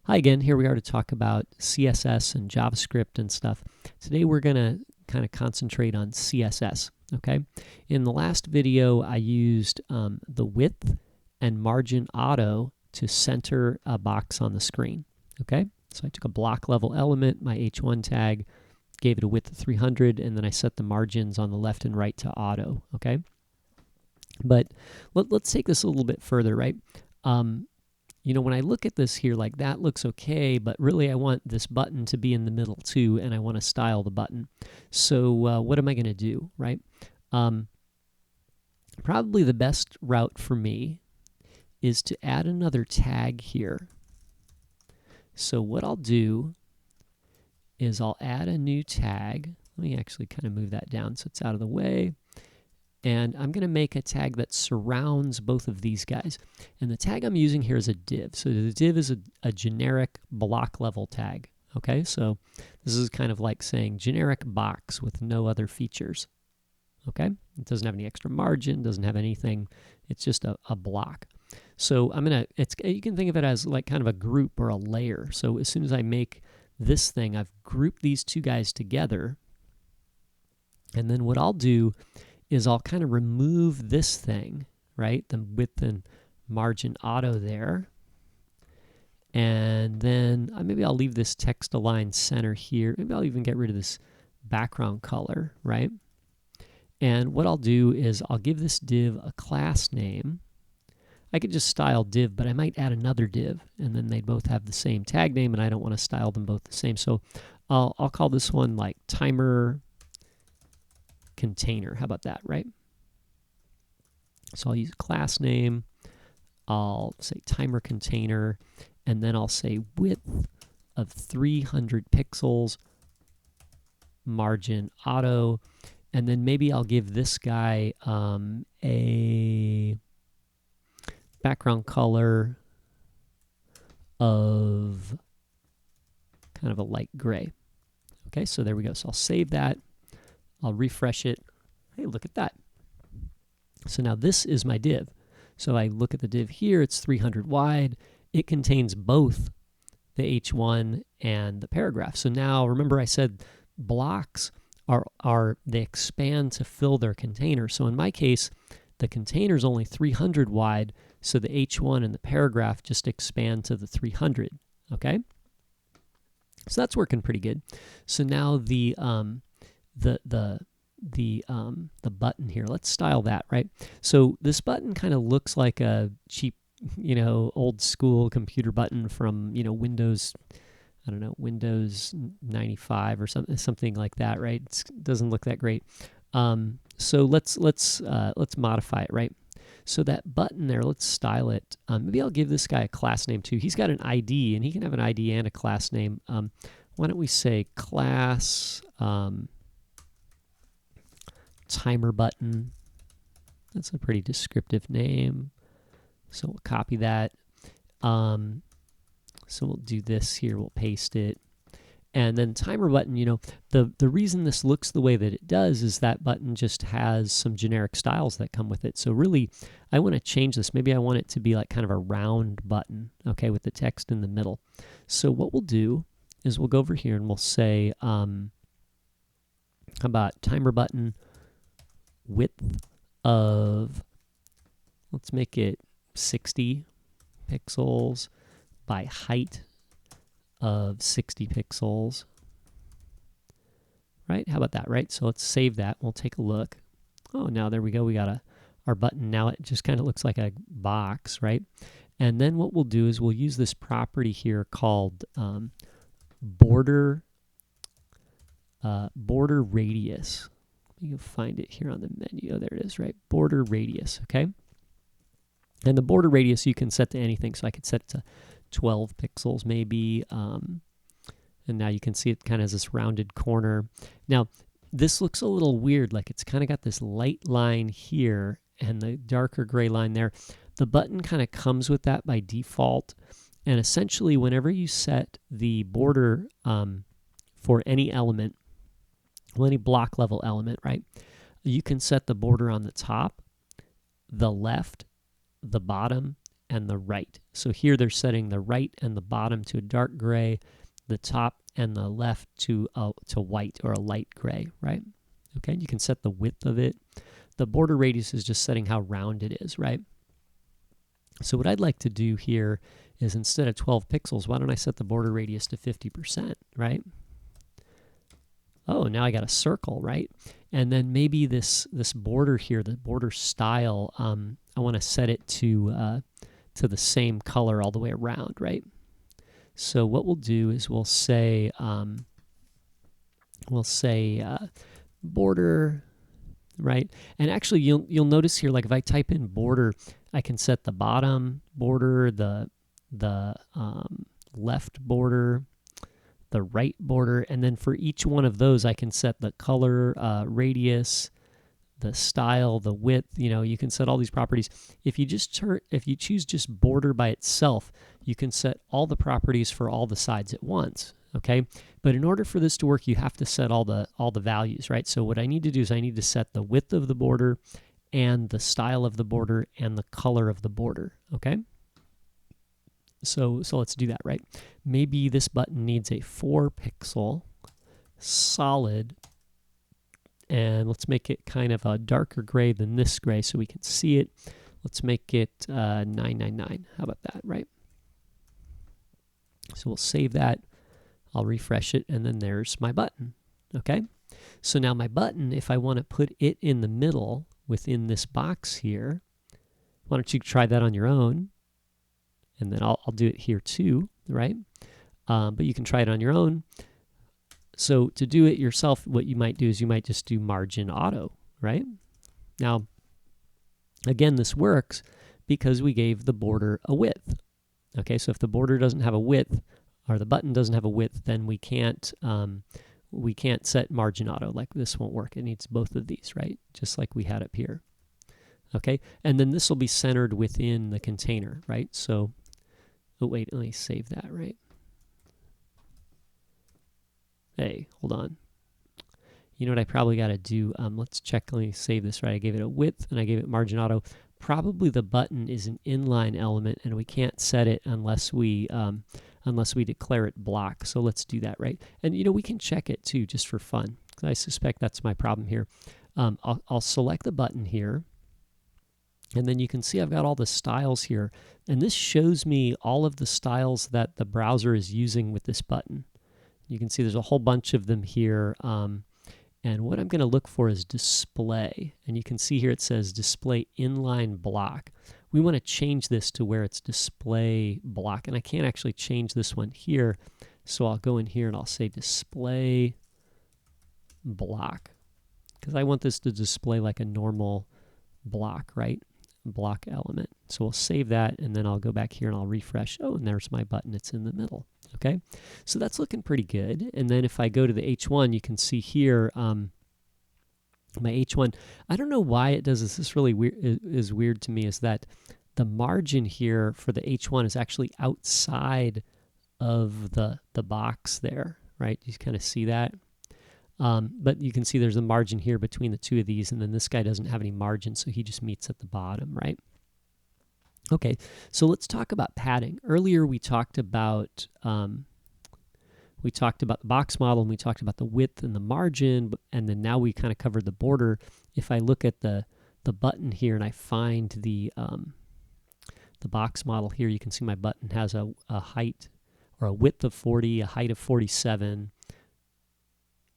Hi again, here we are to talk about CSS and JavaScript and stuff. Today we're going to kind of concentrate on CSS, okay? In the last video I used the width and margin auto to center a box on the screen, okay? So I took a block level element, my h1 tag, gave it a width of 300, and then I set the margins on the left and right to auto, okay? But let's take this a little bit further, right? You know, when I look at this here, like that looks okay, but really I want this button to be in the middle too, and I want to style the button. So what am I going to do, right? Probably the best route for me is to add another tag here. So what I'll do is I'll add a new tag. Let me actually kind of move that down so it's out of the way. And I'm going to make a tag that surrounds both of these guys. And the tag I'm using here is a div. So the div is a generic block level tag. Okay, so this is kind of like saying generic box with no other features. Okay, it doesn't have any extra margin, doesn't have anything. It's just a block. So I'm going to, you can think of it as like kind of a group or a layer. So as soon as I make this thing, I've grouped these two guys together. And then what I'll do is I'll kind of remove this thing, right? The width and margin auto there. And then maybe I'll leave this text align center here. Maybe I'll even get rid of this background color, right? And what I'll do is I'll give this div a class name. I could just style div, but I might add another div, and then they both have the same tag name, and I don't want to style them both the same. So I'll call this one like timer container. How about that, right? So I'll use class name, I'll say timer container, and then I'll say width of 300 pixels, margin auto, and then maybe I'll give this guy a background color of kind of a light gray. Okay, so there we go. So I'll save that. I'll refresh it. Hey, look at that. So now this is my div. So I look at the div here, it's 300 wide. It contains both the H1 and the paragraph. So now remember I said blocks they expand to fill their container. So in my case, the container is only 300 wide, so the H1 and the paragraph just expand to the 300, okay? So that's working pretty good. So now the button here, let's style that, right? So this button kind of looks like a cheap, old school computer button from, Windows, I don't know, Windows 95 or something like that, right? It doesn't look that great. So let's modify it, right? So that button there, let's style it. Maybe I'll give this guy a class name too. He's got an ID, and he can have an ID and a class name. Why don't we say class timer button? That's a pretty descriptive name. So we'll copy that. So we'll do this here. We'll paste it. And then timer button, the reason this looks the way that it does is that button just has some generic styles that come with it. So really, I want to change this. Maybe I want it to be like kind of a round button, okay, with the text in the middle. So what we'll do is we'll go over here and we'll say, how about timer button width of, let's make it 60 pixels by height of 60 pixels, right? How about that, right? So let's save that. We'll take a look. Oh, now there we go. We got our button. Now it just kind of looks like a box, right? And then what we'll do is we'll use this property here called border radius. You can find it here on the menu. Oh, there it is, right? Border radius, okay? And the border radius you can set to anything. So I could set it to 12 pixels maybe, and now you can see it kind of has this rounded corner. Now this looks a little weird, like it's kind of got this light line here and the darker gray line there. The button kind of comes with that by default, and essentially whenever you set the border for any element, well, any block level element, right, you can set the border on the top, the left, the bottom, and the right. So here they're setting the right and the bottom to a dark gray, the top and the left to white or a light gray, right? Okay, you can set the width of it. The border radius is just setting how round it is, right? So what I'd like to do here is instead of 12 pixels, why don't I set the border radius to 50%, right? Oh, now I got a circle, right? And then maybe this border here, the border style, I want to set it to the same color all the way around, right? So what we'll do is we'll say border, right? And actually, you'll notice here, like if I type in border, I can set the bottom border, the left border, the right border, and then for each one of those, I can set the color, radius, the style, the width. You know, you can set all these properties. If you choose just border by itself, you can set all the properties for all the sides at once. Okay, but in order for this to work, you have to set all the values, right? So what I need to do is I need to set the width of the border and the style of the border and the color of the border. Okay. So let's do that, right? Maybe this button needs a 4-pixel solid, and let's make it kind of a darker gray than this gray so we can see it. Let's make it 999. How about that, right? So we'll save that. I'll refresh it, and then there's my button. Okay? So now my button, if I want to put it in the middle within this box here, why don't you try that on your own? And then I'll do it here too, right? But you can try it on your own. So to do it yourself, what you might do is you might just do margin auto, right? Now, again, this works because we gave the border a width. Okay, so if the border doesn't have a width, or the button doesn't have a width, then we can't set margin auto. Like this won't work. It needs both of these, right? Just like we had up here. Okay, and then this will be centered within the container, right? So, oh wait, let me save that, right? Hey, hold on. You know what I probably got to do? Let's check. Let me save this, right? I gave it a width and I gave it margin auto. Probably the button is an inline element, and we can't set it unless we declare it block. So let's do that, right? And you know, we can check it too, just for fun. I suspect that's my problem here. I'll select the button here, and then you can see I've got all the styles here, and this shows me all of the styles that the browser is using with this button. You can see there's a whole bunch of them here. And what I'm going to look for is display. And you can see here it says display inline block. We want to change this to where it's display block. And I can't actually change this one here. So I'll go in here and I'll say display block, because I want this to display like a normal block, right? Block element. So we'll save that, and then I'll go back here and I'll refresh. Oh, and there's my button. It's in the middle. Okay, so that's looking pretty good. And then if I go to the H1, you can see here my H1. I don't know why it does this. This really is weird to me, is that the margin here for the H1 is actually outside of the box there, right? You kind of see that. But you can see there's a margin here between the two of these, and then this guy doesn't have any margin, so he just meets at the bottom, right? Okay, so let's talk about padding. Earlier we talked about the box model, and we talked about the width and the margin, and then now we kind of covered the border. If I look at the button here and I find the box model here, you can see my button has a height or a width of 40, a height of 47.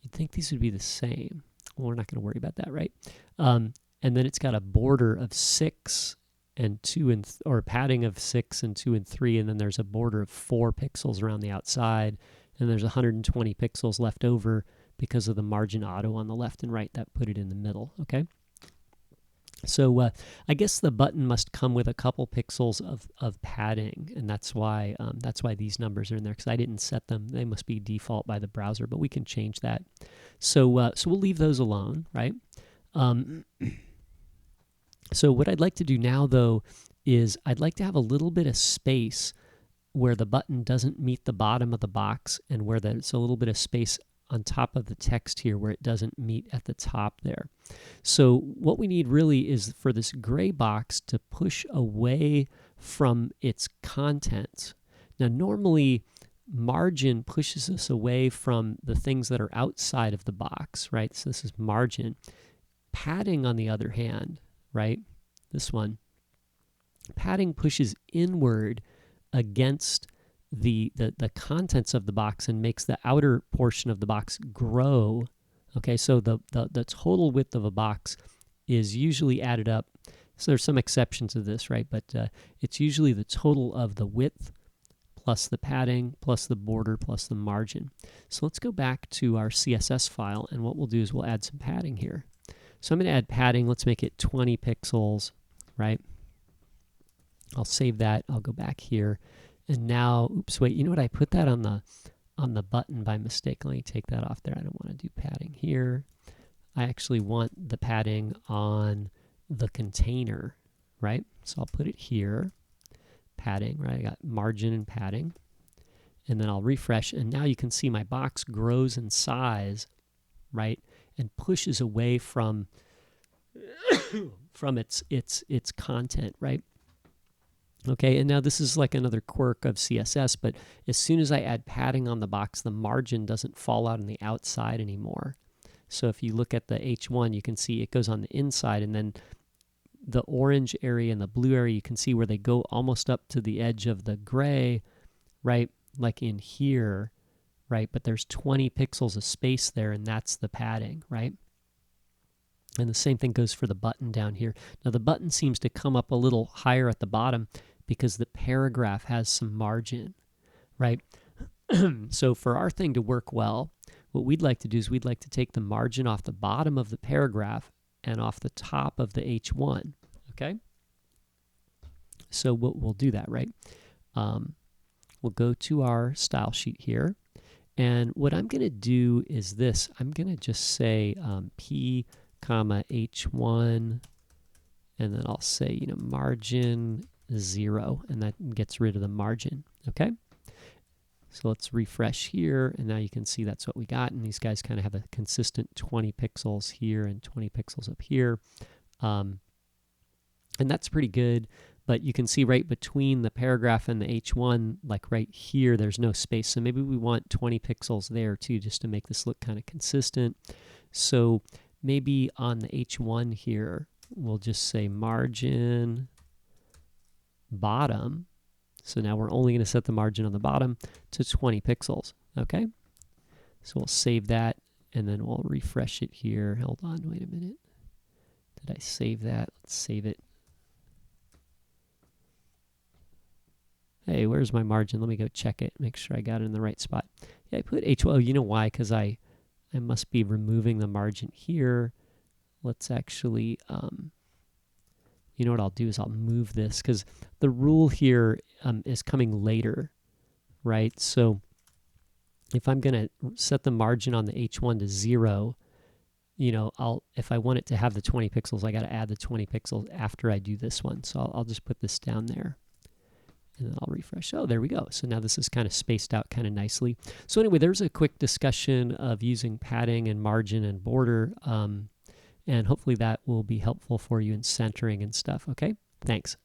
You'd think these would be the same. Well, we're not going to worry about that, right? And then it's got a border of 6 and 2 or padding of 6 and 2 and 3, and then there's a border of 4 pixels around the outside, and there's 120 pixels left over because of the margin auto on the left and right that put it in the middle. Okay. So I guess the button must come with a couple pixels of padding, and that's why these numbers are in there, because I didn't set them. They must be default by the browser, but we can change that. So we'll leave those alone, right? So what I'd like to do now, though, is I'd like to have a little bit of space where the button doesn't meet the bottom of the box, and where there's a little bit of space on top of the text here where it doesn't meet at the top there. So what we need really is for this gray box to push away from its contents. Now normally margin pushes us away from the things that are outside of the box, right? So this is margin. Padding, on the other hand, right? This one, padding pushes inward against the contents of the box and makes the outer portion of the box grow. Okay, so the total width of a box is usually added up. So there's some exceptions to this, right? But it's usually the total of the width plus the padding plus the border plus the margin. So let's go back to our CSS file, and what we'll do is we'll add some padding here. So I'm going to add padding. Let's make it 20 pixels, right? I'll save that. I'll go back here. And now, oops, wait, you know what? I put that on the button by mistake. Let me take that off there. I don't want to do padding here. I actually want the padding on the container, right? So I'll put it here. Padding, right? I got margin and padding. And then I'll refresh, and now you can see my box grows in size, right? And pushes away from its content, right? Okay, and now this is like another quirk of CSS, but as soon as I add padding on the box, the margin doesn't fall out on the outside anymore. So if you look at the H1, you can see it goes on the inside, and then the orange area and the blue area, you can see where they go almost up to the edge of the gray, right? Like in here, right? But there's 20 pixels of space there, and that's the padding, right? And the same thing goes for the button down here. Now the button seems to come up a little higher at the bottom because the paragraph has some margin, right? So for our thing to work well, what we'd like to do is we'd like to take the margin off the bottom of the paragraph and off the top of the H1, okay? So we'll do that, right? We'll go to our style sheet here, and what I'm going to do is this. I'm going to just say P comma H1, and then I'll say, you know, margin 0, and that gets rid of the margin, okay? So let's refresh here, and now you can see that's what we got, and these guys kind of have a consistent 20 pixels here and 20 pixels up here, and that's pretty good. But you can see right between the paragraph and the H1, like right here, there's no space. So maybe we want 20 pixels there too, just to make this look kind of consistent. So maybe on the H1 here, we'll just say margin bottom. So now we're only going to set the margin on the bottom to 20 pixels, okay? So we'll save that, and then we'll refresh it here. Hold on, wait a minute. Did I save that? Let's save it. Hey, where's my margin? Let me go check it, make sure I got it in the right spot. Yeah, I put H12. Oh, you know why? Because I must be removing the margin here. Let's actually, you know what I'll do is I'll move this, because the rule here is coming later, right? So if I'm going to set the margin on the H1 to 0, you know, if I want it to have the 20 pixels, I got to add the 20 pixels after I do this one. So I'll just put this down there. And then I'll refresh. Oh, there we go. So now this is kind of spaced out kind of nicely. So anyway, there's a quick discussion of using padding and margin and border. And hopefully that will be helpful for you in centering and stuff. Okay, thanks.